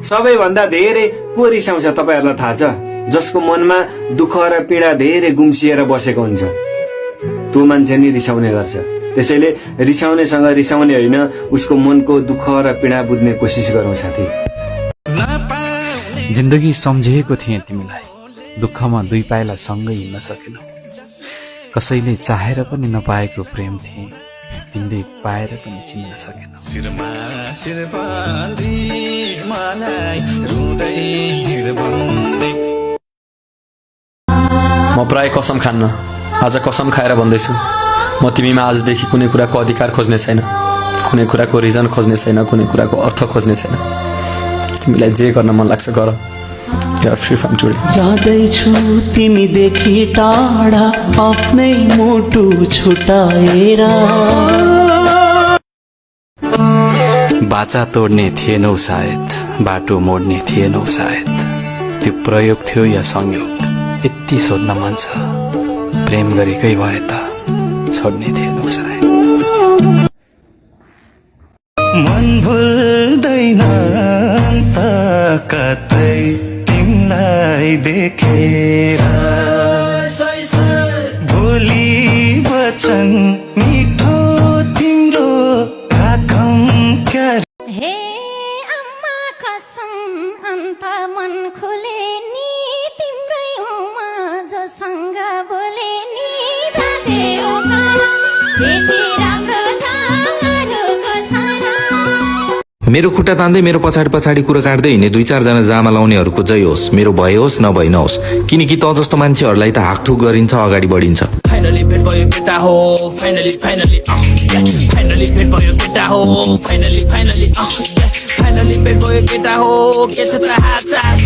सबैभन्दा धेरै को रिसाउँछ तपाईहरुलाई थाहा छ? जसको मनमा दुःख र पीडा धेरै गुम्सिएर बसेको हुन्छ, त्यो मान्छे नि रिसाउने गर्छ। त्यसैले रिसाउनेसँग रिसाउने होइन, उसको मनको दुःख र पीडा बुझ्ने कोसिस गरौँ साथी। जिन्दगी सम्झेको थिएँ तिमीलाई, दुःखमा दुई पाइला सँगै हिँड्न सकेनौ। कसैले चाहेर पनि नपाएको प्रेम थिए, तिमीले पाएर पनि चिन्न सकेनौ। म प्राय कसम खान्न, आज कसम खाएर भन्दैछु, म तिमीमा आजदेखि कुनै कुराको अधिकार खोज्ने छैन, कुनै कुराको रिजन खोज्ने छैन, कुनै कुराको अर्थ खोज्ने छैन। तिमीलाई जे गर्न मन लाग्छ गर। जाँदैछु तिमीदेखि टाढा आफ्नै मुटु छुटाएर। बाचा तोड्ने थिएनौ सायद, बाटो मोड्ने थिएनौ सायद, त्यो प्रयोग थियो या संयोग, यति सोध्न मन छ। प्रेम गरेकै भए त छोड्ने थिएनौ सायद। मन भुल्दैन त कतै तिमीलाई देखेर, भोलि वचन मिठो तिम्रो राखौं क्या। हे अम्मा कसम अन्त मन खुले नि, तिम्रै हुमा जोसँग बोले नि। दादे हो बेटी राम्रो थाहाहरूको छ र। मेरो खुट्टा तान्दै मेरो पछाडि पछाडि कुरा काट्दै हिँड्ने दुई चारजना जामा लाउनेहरूको जय होस्, मेरो भए होस् नभए नहोस्, किनकि त जस्तो मान्छेहरूलाई त हाकथुक गरिन्छ, अगाडि बढिन्छ। फाइनली भेट भयो केटा हो, फाइनली फाइनली फाइनली भेट भयो केटा हो, फाइनली फाइनली फाइनली भेट भयो केटा हो। के छ त हालचाल